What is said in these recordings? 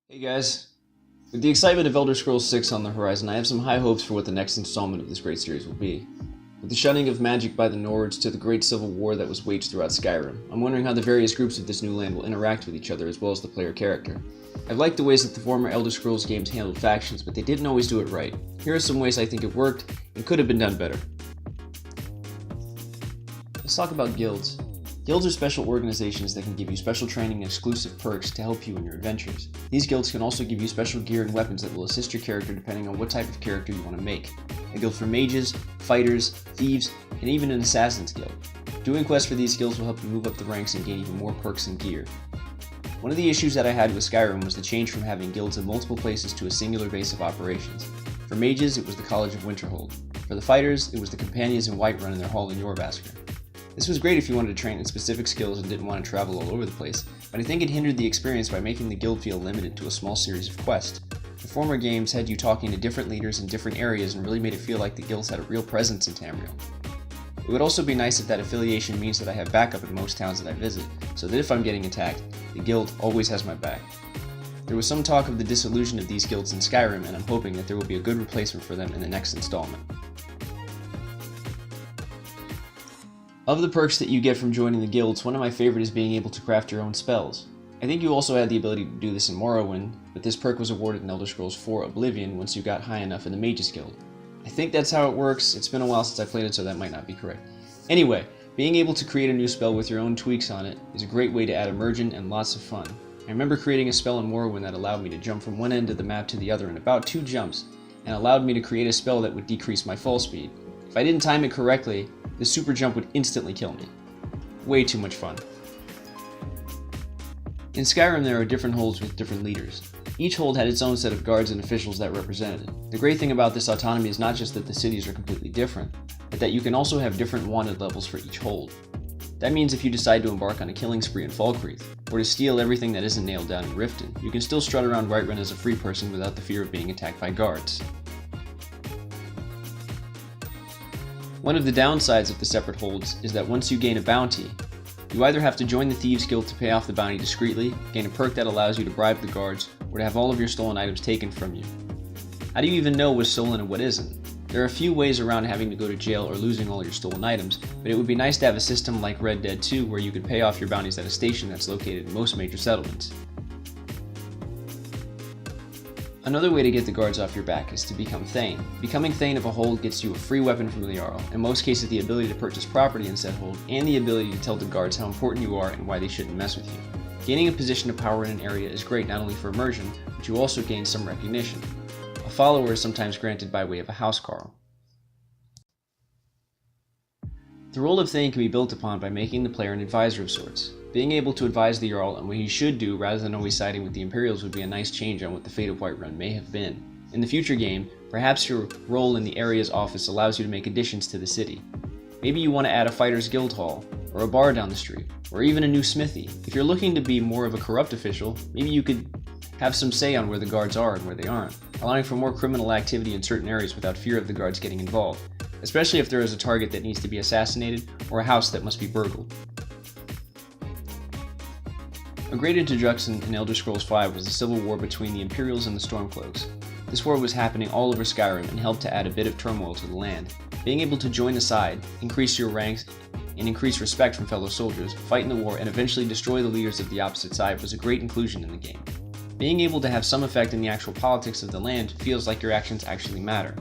Hey guys, with the excitement of Elder Scrolls 6 on the horizon, I have some high hopes for what the next installment of this great series will be. With the shunning of magic by the Nords to the great civil war that was waged throughout Skyrim, I'm wondering how the various groups of this new land will interact with each other as well as the player character. I've liked the ways that the former Elder Scrolls games handled factions, but they didn't always do it right. Here are some ways I think it worked and could have been done better. Let's talk about guilds. Guilds are special organizations that can give you special training and exclusive perks to help you in your adventures. These guilds can also give you special gear and weapons that will assist your character depending on what type of character you want to make. A guild for mages, fighters, thieves, and even an assassin's guild. Doing quests for these guilds will help you move up the ranks and gain even more perks and gear. One of the issues that I had with Skyrim was the change from having guilds in multiple places to a singular base of operations. For mages, it was the College of Winterhold. For the fighters, it was the Companions in Whiterun and their hall in Jorrvaskr. This was great if you wanted to train in specific skills and didn't want to travel all over the place, but I think it hindered the experience by making the guild feel limited to a small series of quests. The former games had you talking to different leaders in different areas and really made it feel like the guilds had a real presence in Tamriel. It would also be nice if that affiliation means that I have backup in most towns that I visit, so that if I'm getting attacked, the guild always has my back. There was some talk of the dissolution of these guilds in Skyrim, and I'm hoping that there will be a good replacement for them in the next installment. Of the perks that you get from joining the guilds, one of my favorite is being able to craft your own spells. I think you also had the ability to do this in Morrowind, but this perk was awarded in Elder Scrolls 4 Oblivion once you got high enough in the Mages Guild. I think that's how it works. It's been a while since I played it, so that might not be correct. Anyway, being able to create a new spell with your own tweaks on it is a great way to add immersion and lots of fun. I remember creating a spell in Morrowind that allowed me to jump from one end of the map to the other in about 2 jumps, and allowed me to create a spell that would decrease my fall speed. If I didn't time it correctly, the super jump would instantly kill me. Way too much fun. In Skyrim there are different holds with different leaders. Each hold had its own set of guards and officials that represented it. The great thing about this autonomy is not just that the cities are completely different, but that you can also have different wanted levels for each hold. That means if you decide to embark on a killing spree in Falkreath, or to steal everything that isn't nailed down in Riften, you can still strut around Whiterun as a free person without the fear of being attacked by guards. One of the downsides of the separate holds is that once you gain a bounty, you either have to join the Thieves Guild to pay off the bounty discreetly, gain a perk that allows you to bribe the guards, or to have all of your stolen items taken from you. How do you even know what's stolen and what isn't? There are a few ways around having to go to jail or losing all your stolen items, but it would be nice to have a system like Red Dead 2 where you could pay off your bounties at a station that's located in most major settlements. Another way to get the guards off your back is to become Thane. Becoming Thane of a hold gets you a free weapon from the Jarl, in most cases the ability to purchase property in said hold, and the ability to tell the guards how important you are and why they shouldn't mess with you. Gaining a position of power in an area is great not only for immersion, but you also gain some recognition. A follower is sometimes granted by way of a housecarl. The role of Thane can be built upon by making the player an advisor of sorts. Being able to advise the Jarl on what he should do rather than always siding with the Imperials would be a nice change on what the fate of Whiterun may have been. In the future game, perhaps your role in the area's office allows you to make additions to the city. Maybe you want to add a fighter's guild hall, or a bar down the street, or even a new smithy. If you're looking to be more of a corrupt official, maybe you could have some say on where the guards are and where they aren't, allowing for more criminal activity in certain areas without fear of the guards getting involved, especially if there is a target that needs to be assassinated or a house that must be burgled. A great introduction in Elder Scrolls 5 was the civil war between the Imperials and the Stormcloaks. This war was happening all over Skyrim and helped to add a bit of turmoil to the land. Being able to join the side, increase your ranks, and increase respect from fellow soldiers, fight in the war, and eventually destroy the leaders of the opposite side was a great inclusion in the game. Being able to have some effect in the actual politics of the land feels like your actions actually matter.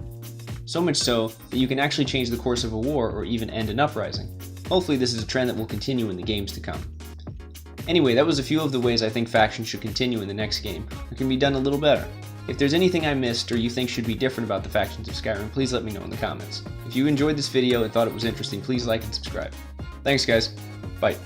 So much so that you can actually change the course of a war or even end an uprising. Hopefully this is a trend that will continue in the games to come. Anyway, that was a few of the ways I think factions should continue in the next game, or can be done a little better. If there's anything I missed or you think should be different about the factions of Skyrim, please let me know in the comments. If you enjoyed this video and thought it was interesting, please like and subscribe. Thanks guys, bye.